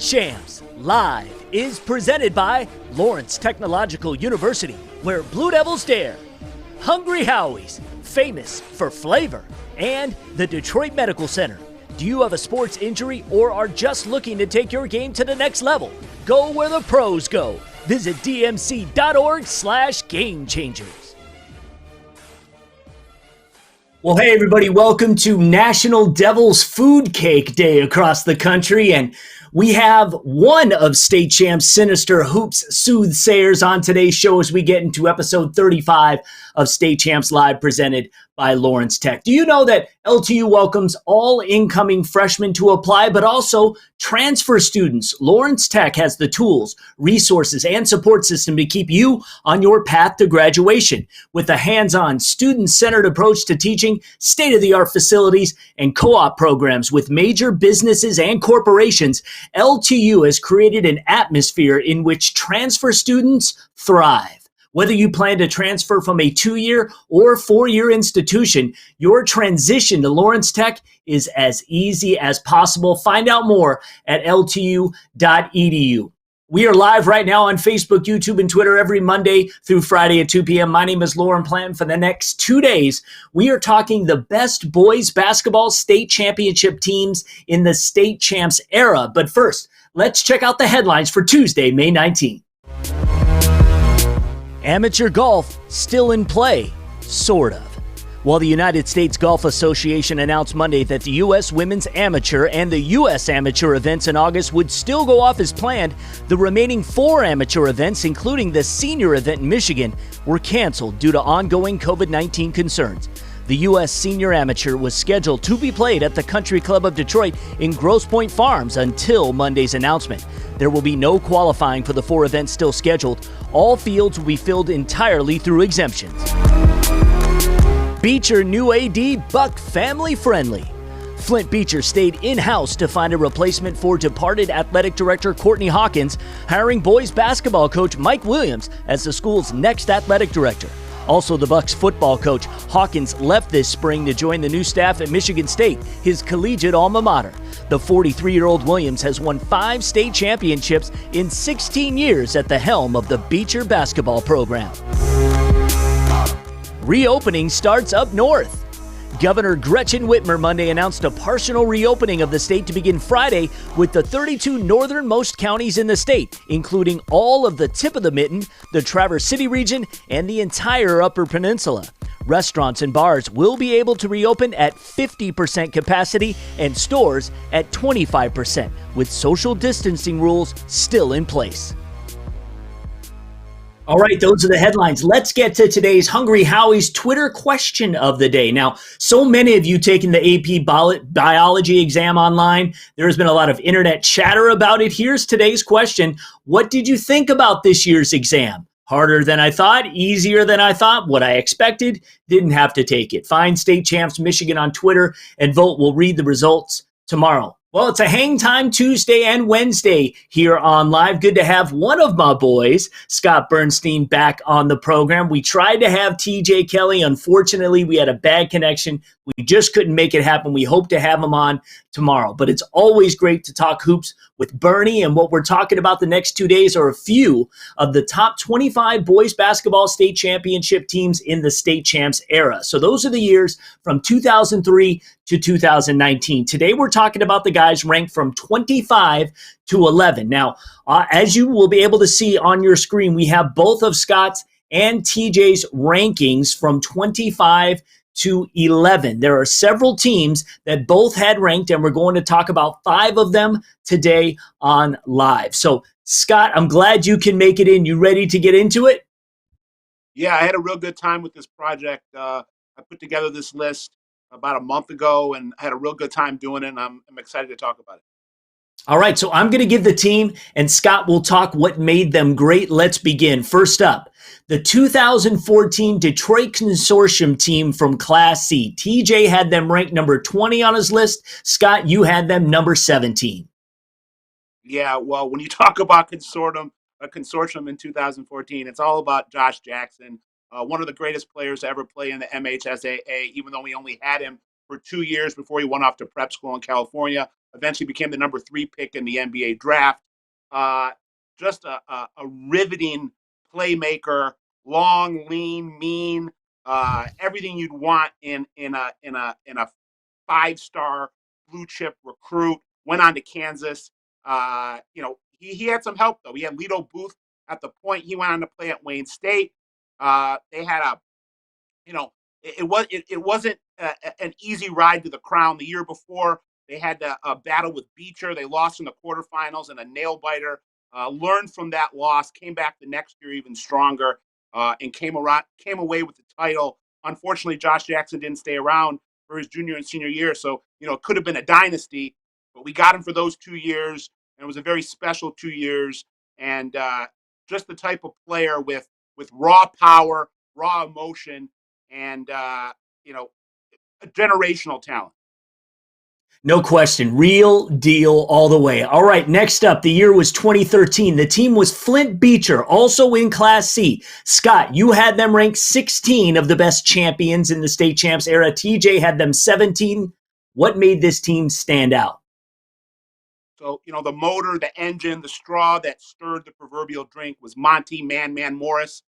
CHAMPS Live is presented by Lawrence Technological University, where Blue Devils dare. Hungry Howie's, famous for flavor. And the Detroit Medical Center. Do you have a sports injury or are just looking to take your game to the next level? Go where the pros go. Visit dmc.org/gamechangers. Well, hey, everybody, welcome to National Devil's Food Cake Day across the country. And we have one of State Champs Sinister Hoops soothsayers on today's show as we get into episode 35 of State Champs Live presented by Lawrence Tech. Do you know that LTU welcomes all incoming freshmen to apply, but also transfer students? Lawrence Tech has the tools, resources, and support system to keep you on your path to graduation. With a hands-on, student-centered approach to teaching, state-of-the-art facilities, and co-op programs with major businesses and corporations, LTU has created an atmosphere in which transfer students thrive. Whether you plan to transfer from a 2-year or 4-year institution, your transition to Lawrence Tech is as easy as possible. Find out more at ltu.edu. We are live right now on Facebook, YouTube, and Twitter every Monday through Friday at 2 p.m. My name is Lauren Planton. For the next 2 days, we are talking the best boys basketball state championship teams in the State Champs era. But first, let's check out the headlines for Tuesday, May 19th. Amateur golf still in play, sort of. While the United States Golf Association announced Monday that the U.S. Women's Amateur and the U.S. Amateur events in August would still go off as planned, the remaining 4 amateur events, including the senior event in Michigan, were canceled due to ongoing COVID-19 concerns. The U.S. Senior Amateur was scheduled to be played at the Country Club of Detroit in Grosse Pointe Farms until Monday's announcement. There will be no qualifying for the 4 events still scheduled. All fields will be filled entirely through exemptions. Beecher new AD, Buck family friendly. Flint Beecher stayed in-house to find a replacement for departed athletic director Courtney Hawkins, hiring boys basketball coach Mike Williams as the school's next athletic director. Also, the Bucks football coach Hawkins left this spring to join the new staff at Michigan State, his collegiate alma mater. The 43-year-old Williams has won 5 state championships in 16 years at the helm of the Beecher basketball program. Reopening starts up north. Governor Gretchen Whitmer Monday announced a partial reopening of the state to begin Friday with the 32 northernmost counties in the state, including all of the tip of the mitten, the Traverse City region, and the entire Upper Peninsula. Restaurants and bars will be able to reopen at 50% capacity and stores at 25%, with social distancing rules still in place. All right, those are the headlines. Let's get to today's Hungry Howie's Twitter question of the day. Now, so many of you taking the AP biology exam online. There has been a lot of internet chatter about it. Here's today's question. What did you think about this year's exam? Harder than I thought, easier than I thought, what I expected, didn't have to take it. Find State Champs Michigan on Twitter and vote. We'll read the results tomorrow. Well, it's a hang time Tuesday and Wednesday here on Live. Good to have one of my boys, Scott Burnstein, back on the program. We tried to have TJ Kelley. Unfortunately, we had a bad connection. We just couldn't make it happen. We hope to have him on tomorrow. But it's always great to talk hoops with Bernie. And what we're talking about the next 2 days are a few of the top 25 boys basketball state championship teams in the State Champs era. So those are the years from 2003 to 2019. Today, we're talking about the guys ranked from 25 to 11. Now, as you will be able to see on your screen, we have both of Scott's and TJ's rankings from 25 to 11. There are several teams that both had ranked, and we're going to talk about 5 of them today on Live. So, Scott, I'm glad you can make it in. You ready to get into it? Yeah, I had a real good time with this project. I put together this list about a month ago and had a real good time doing it, and I'm excited to talk about it. All right, so I'm going to give the team, and Scott will talk what made them great. Let's begin. First up, the 2014 Detroit Consortium team from Class C. TJ had them ranked number 20 on his list. Scott, you had them number 17. Yeah, well, when you talk about a consortium in 2014, it's all about Josh Jackson, one of the greatest players to ever play in the MHSAA, even though we only had him for 2 years before he went off to prep school in California. eventually became the number 3 pick in the NBA draft. Uh, just a riveting playmaker, long, lean, mean, everything you'd want in a 5-star blue chip recruit. Went on to Kansas. He had some help though. He had Lito Booth at the point. He went on to play at Wayne State. They had a you know, it wasn't an easy ride to the crown. The year before, they had a battle with Beecher. They lost in the quarterfinals and a nail biter. Learned from that loss, came back the next year even stronger, and came away with the title. Unfortunately, Josh Jackson didn't stay around for his junior and senior year, so it could have been a dynasty. But we got him for those 2 years, and it was a very special 2 years. And just the type of player with raw power, raw emotion, and a generational talent. No question. Real deal all the way. All right, next up, the year was 2013. The team was Flint Beecher, also in Class C. Scott, you had them ranked 16 of the best champions in the state champs era. TJ had them 17. What made this team stand out? So, the motor, the engine, the straw that stirred the proverbial drink was Monty Man Morris.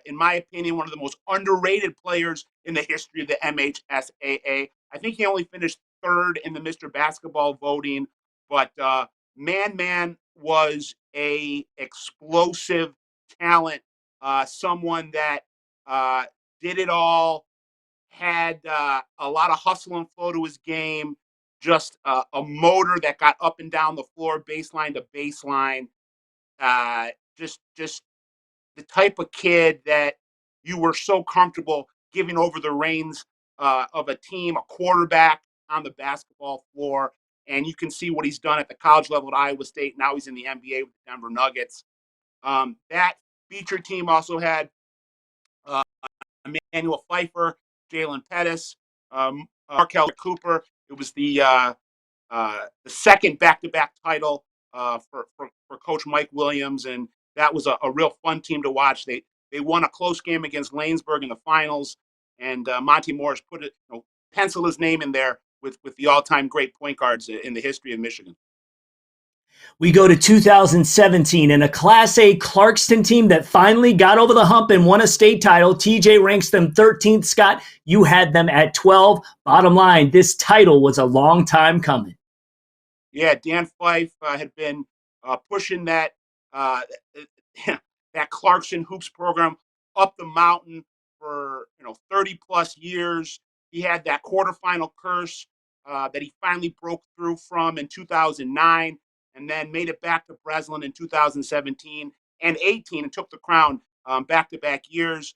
In my opinion, one of the most underrated players in the history of the MHSAA. I think he only finished third in the Mr. Basketball voting, but Man was a explosive talent, someone that did it all, had a lot of hustle and flow to his game, just a motor that got up and down the floor, baseline to baseline. Just the type of kid that you were so comfortable giving over the reins of a team, a quarterback on the basketball floor. And you can see what he's done at the college level at Iowa State. Now he's in the NBA with the Denver Nuggets. That feature team also had uh, Emmanuel Pfeiffer, Jalen Pettis, Markel Cooper. It was the second back-to-back title for Coach Mike Williams, and that was a real fun team to watch. They won a close game against Lanesburg in the finals, and Monty Morris pencil his name in there with the all-time great point guards in the history of Michigan. We go to 2017 and a Class A Clarkston team that finally got over the hump and won a state title. TJ ranks them 13th. Scott, you had them at 12. Bottom line, this title was a long time coming. Yeah, Dan Fife had been pushing that that Clarkson hoops program up the mountain for 30 plus years. He had that quarterfinal curse that he finally broke through from in 2009, and then made it back to Breslin in 2017 and 18, and took the crown back-to-back years.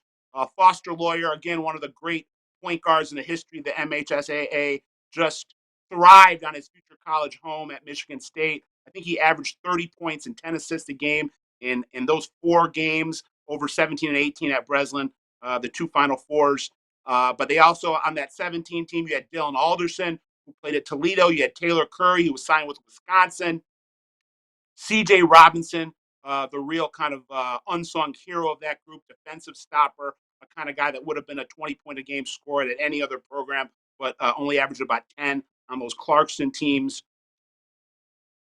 Foster Lawyer, again, one of the great point guards in the history of the MHSAA, just thrived on his future college home at Michigan State. I think he averaged 30 points and 10 assists a game in those 4 games over 17 and 18 at Breslin, the 2 Final Fours. But they also, on that 17 team, you had Dylan Alderson, who played at Toledo. You had Taylor Curry, who was signed with Wisconsin. C.J. Robinson, the real kind of unsung hero of that group, defensive stopper, a kind of guy that would have been a 20-point-a-game scorer at any other program, but only averaged about 10 on those Clarkston teams.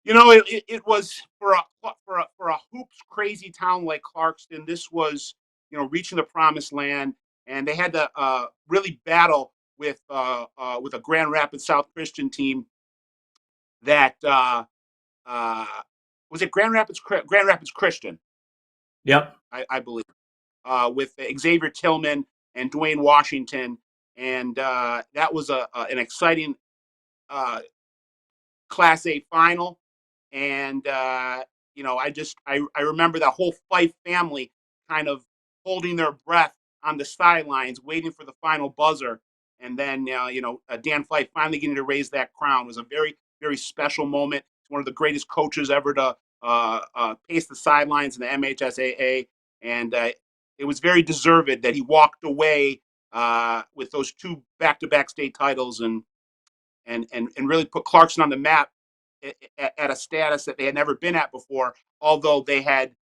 It was for a hoops crazy town like Clarkston. This was reaching the promised land, and they had to really battle with a Grand Rapids South Christian team that uh, was it Grand Rapids Christian, Yep. I believe, with Xavier Tillman and Dwayne Washington, and that was an exciting Class A final. And I remember that whole Fife family kind of holding their breath on the sidelines, waiting for the final buzzer. And then Dan Fife finally getting to raise that crown was a very, very special moment. It's one of the greatest coaches ever to pace the sidelines in the MHSAA, and it was very deserved that he walked away with those 2 back-to-back state titles, and really put Clarkson on the map at a status that they had never been at before, although they had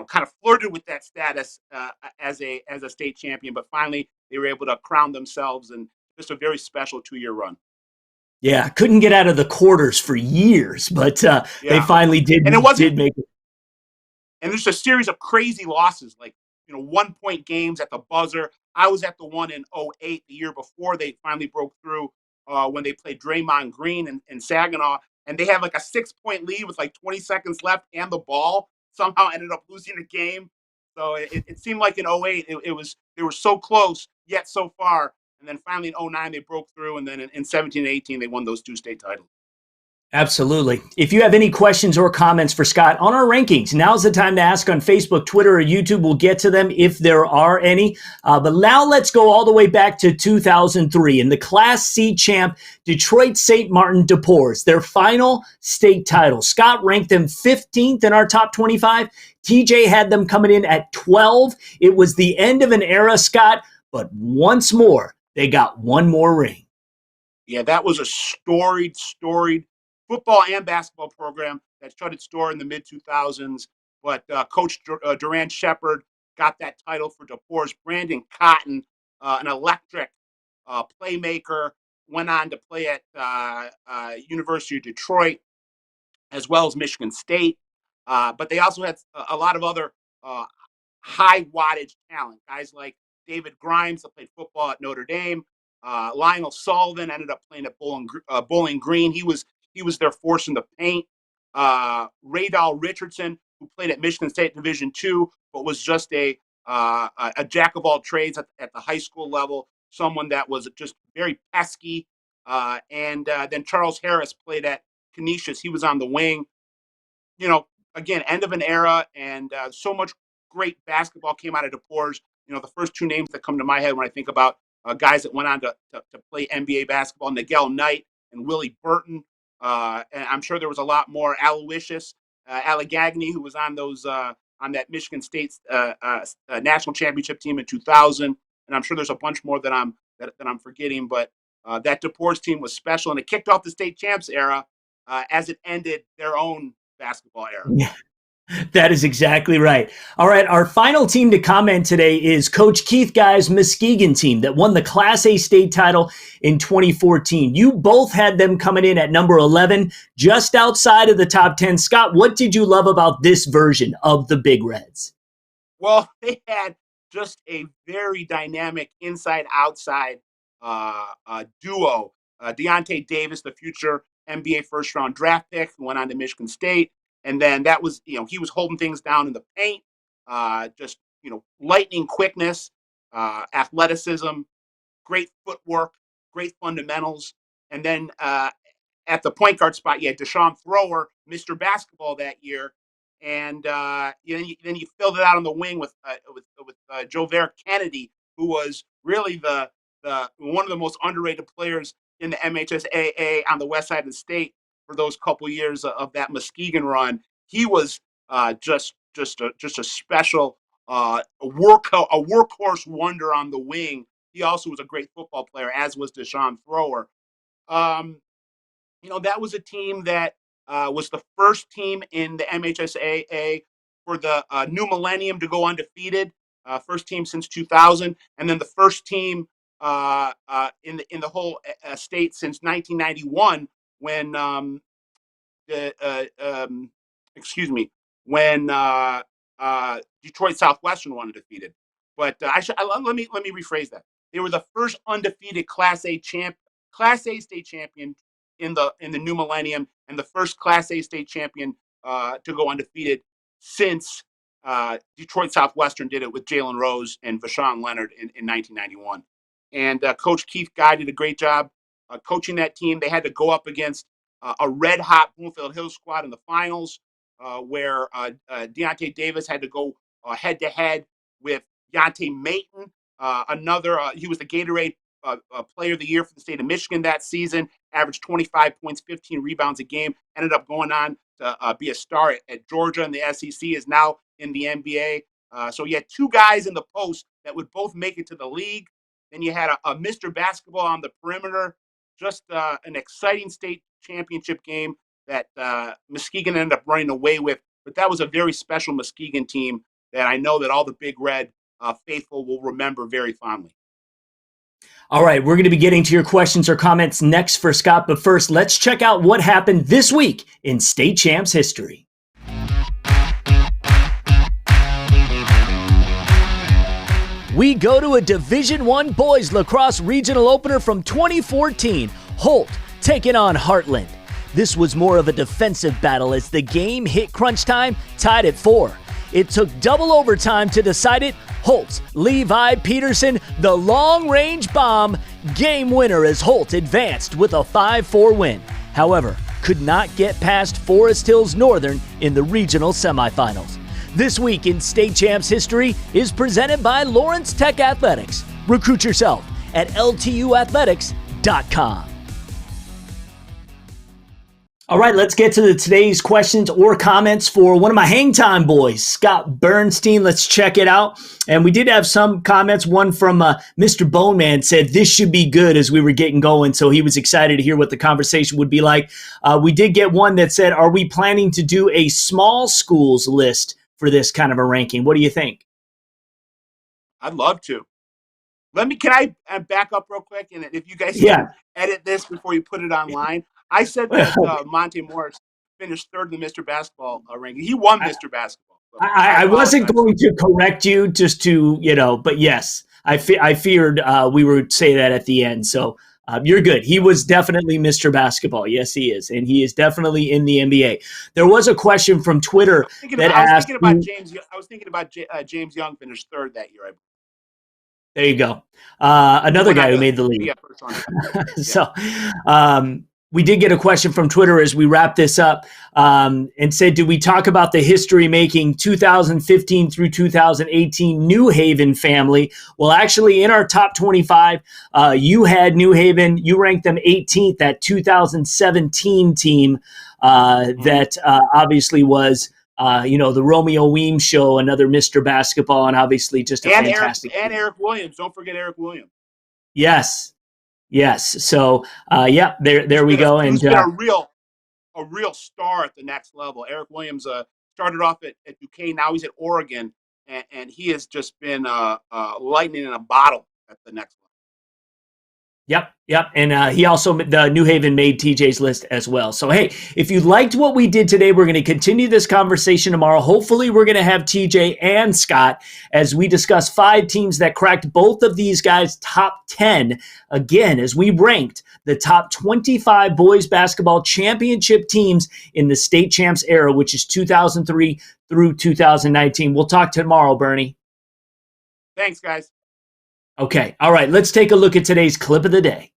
kind of flirted with that status as a state champion. But finally, they were able to crown themselves, and just a very special 2-year run. Yeah, couldn't get out of the quarters for years, but they Yeah, finally did and it wasn't. did make it. And there's a series of crazy losses, like 1 point games at the buzzer. I was at the one in '08, the year before they finally broke through, when they played Draymond Green and Saginaw, and they had like a 6 point lead with like 20 seconds left and the ball. Somehow ended up losing the game. So it seemed like in '08 it was they were so close yet so far, and then finally in '09 they broke through, and then in 17 and 18 they won those two state titles. Absolutely. If you have any questions or comments for Scott on our rankings, now's the time to ask on Facebook, Twitter, or YouTube. We'll get to them if there are any. But now let's go all the way back to 2003 in the Class C champ, Detroit St. Martin DePores, their final state title. Scott ranked them 15th in our top 25. TJ had them coming in at 12. It was the end of an era, Scott, but once more, they got one more ring. Yeah, that was a storied football and basketball program that shut its door in the mid 2000s. But Coach Durant Shepard got that title for DePores. Brandon Cotton, an electric playmaker, went on to play at University of Detroit as well as Michigan State. But they also had a lot of other uh, high wattage talent. Guys like David Grimes that played football at Notre Dame. Lionel Sullivan ended up playing at Bowling Green. He was their force in the paint. Raydal Richardson, who played at Michigan State Division II, but was just a jack of all trades at the high school level. Someone that was just very pesky. And then Charles Harris played at Canisius. He was on the wing. you know, Again, end of an era, and so much great basketball came out of DePores. The first two names that come to my head when I think about guys that went on to play NBA basketball: Nigel Knight and Willie Burton. And I'm sure there was a lot more. Aloysius Allegheny, who was on that Michigan State national championship team in 2000. And I'm sure there's a bunch more that I'm forgetting. But that DePores team was special, and it kicked off the state champs era as it ended their own basketball era. Yeah. That is exactly right. All right, our final team to comment today is Coach Keith Guy's Muskegon team that won the Class A state title in 2014. You both had them coming in at number 11, just outside of the top 10. Scott, what did you love about this version of the Big Reds? Well, they had just a very dynamic inside-outside duo. Deontay Davis, the future NBA first-round draft pick, who went on to Michigan State, and then that was, he was holding things down in the paint, just lightning quickness, athleticism, great footwork, great fundamentals, and then at the point guard spot, you had Deshaun Thrower, Mr. Basketball that year, and then you filled it out on the wing with Jover Kennedy, who was really the one of the most underrated players in the MHSAA on the west side of the state for those couple years of that Muskegon run. He was just a special a workhorse wonder on the wing. He also was a great football player, as was Deshaun Thrower. Um, that was a team that was the first team in the MHSAA for the new millennium to go undefeated. First team since 2000, and then the first team in the whole state since 1991 when the excuse me, when Detroit Southwestern won undefeated. But let me rephrase that. They were the first undefeated Class A state champion in the new millennium, and the first Class A state champion to go undefeated since Detroit Southwestern did it with Jalen Rose and Vashawn Leonard in 1991. And Coach Keith Guy did a great job coaching that team. They had to go up against a red hot Bloomfield Hills squad in the finals, where Deontay Davis had to go head to head with Yante Mayton. He was the Gatorade Player of the Year for the state of Michigan that season. Averaged 25 points, 15 rebounds a game. Ended up going on to be a star at Georgia in the SEC. Is now in the NBA. So you had two guys in the post that would both make it to the league. Then you had a Mr. Basketball on the perimeter. Just an exciting state championship game that Muskegon ended up running away with. But that was a very special Muskegon team that I know that all the Big Red faithful will remember very fondly. All right, we're going to be getting to your questions or comments next for Scott, but first, let's check out what happened this week in State Champs history. We go to a Division I boys lacrosse regional opener from 2014. Holt taking on Heartland. This was more of a defensive battle as the game hit crunch time, tied at 4. It took double overtime to decide it. Holt's Levi Peterson, the long-range bomb, game winner as Holt advanced with a 5-4 win. However, could not get past Forest Hills Northern in the regional semifinals. This week in State Champs history is presented by Lawrence Tech Athletics. Recruit yourself at ltuathletics.com. All right, let's get to today's questions or comments for one of my hang time boys, Scott Burnstein. Let's check it out. And we did have some comments. One from Mr. Boneman said this should be good as we were getting going. So he was excited to hear what the conversation would be like. We did get one that said, are we planning to do a small schools list for this kind of a ranking? What do you think? I'd love to. Can I back up real quick? And if you guys can edit this before you put it online. I said that Monte Morris finished third in the Mr. Basketball ranking. He won Mr. Basketball. So I wasn't going to correct you just to, but yes, I feared we would say that at the end. So you're good. He was definitely Mr. Basketball. Yes, he is. And he is definitely in the NBA. There was a question from Twitter that asked. I was thinking about James Young finished third that year. There you go. Another guy who made the league. So we did get a question from Twitter as we wrap this up and said, did we talk about the history-making 2015 through 2018 New Haven family? Well, actually, in our top 25, you had New Haven. You ranked them 18th, that 2017 team that obviously was, the Romeo Weems show, another Mr. Basketball, and obviously just a fantastic. And Eric Williams. Don't forget Eric Williams. Yes. So, there we go. He's been a real star at the next level. Eric Williams started off at Duquesne. Now he's at Oregon, and he has just been lightning in a bottle at the next level. Yep. And he also, the New Haven made TJ's list as well. So, hey, if you liked what we did today, we're going to continue this conversation tomorrow. Hopefully, we're going to have TJ and Scott as we discuss 5 teams that cracked both of these guys' top 10. Again, as we ranked the top 25 boys basketball championship teams in the State Champs era, which is 2003 through 2019. We'll talk tomorrow, Bernie. Thanks, guys. Okay. All right. Let's take a look at today's clip of the day.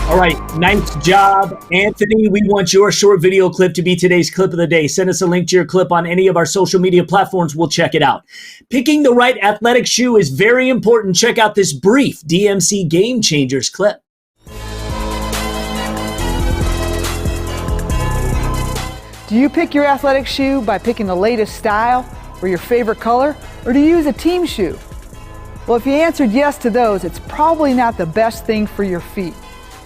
All right, nice job, Anthony. We want your short video clip to be today's clip of the day. Send us a link to your clip on any of our social media platforms. We'll check it out. Picking the right athletic shoe is very important. Check out this brief DMC Game Changers clip. Do you pick your athletic shoe by picking the latest style or your favorite color, or do you use a team shoe? Well, if you answered yes to those, it's probably not the best thing for your feet.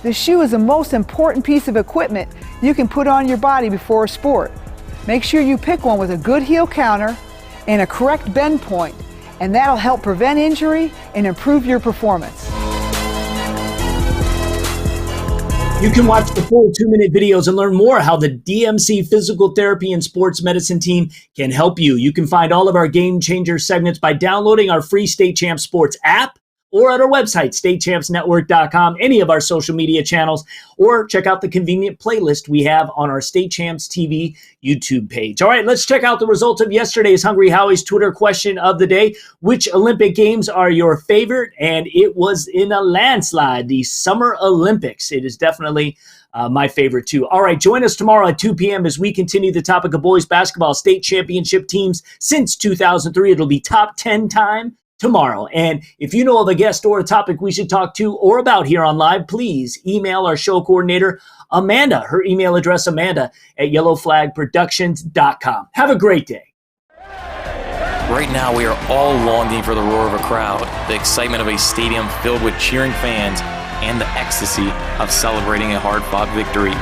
The shoe is the most important piece of equipment you can put on your body before a sport. Make sure you pick one with a good heel counter and a correct bend point, and that'll help prevent injury and improve your performance. You can watch the full 2-minute videos and learn more how the DMC Physical Therapy and Sports Medicine team can help you. You can find all of our Game Changer segments by downloading our free State Champs Sports app or at our website, statechampsnetwork.com, any of our social media channels, or check out the convenient playlist we have on our State Champs TV YouTube page. All right, let's check out the results of yesterday's Hungry Howie's Twitter question of the day. Which Olympic Games are your favorite? And it was in a landslide, the Summer Olympics. It is definitely my favorite too. All right, join us tomorrow at 2 p.m. as we continue the topic of boys basketball state championship teams since 2003. It'll be top 10 time. tomorrow. And if you know of a guest or a topic we should talk to or about here on live, please email our show coordinator, Amanda. Her email address, amanda@yellowflagproductions.com. Have a great day. Right now, we are all longing for the roar of a crowd, the excitement of a stadium filled with cheering fans, and the ecstasy of celebrating a hard-fought victory.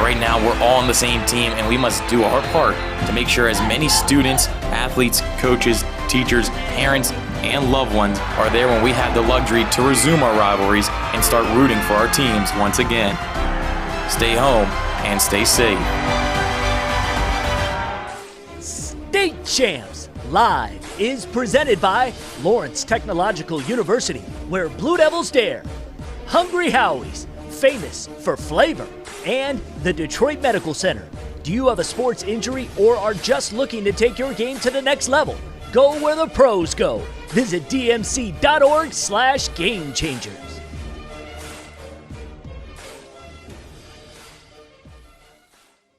Right now, we're all on the same team, and we must do our part to make sure as many students, athletes, coaches, teachers, parents, and loved ones are there when we have the luxury to resume our rivalries and start rooting for our teams once again. Stay home and stay safe. State Champs Live is presented by Lawrence Technological University, where Blue Devils dare, Hungry Howie's, famous for flavor, and the Detroit Medical Center. Do you have a sports injury or are just looking to take your game to the next level? Go where the pros go. Visit dmc.org/gamechangers.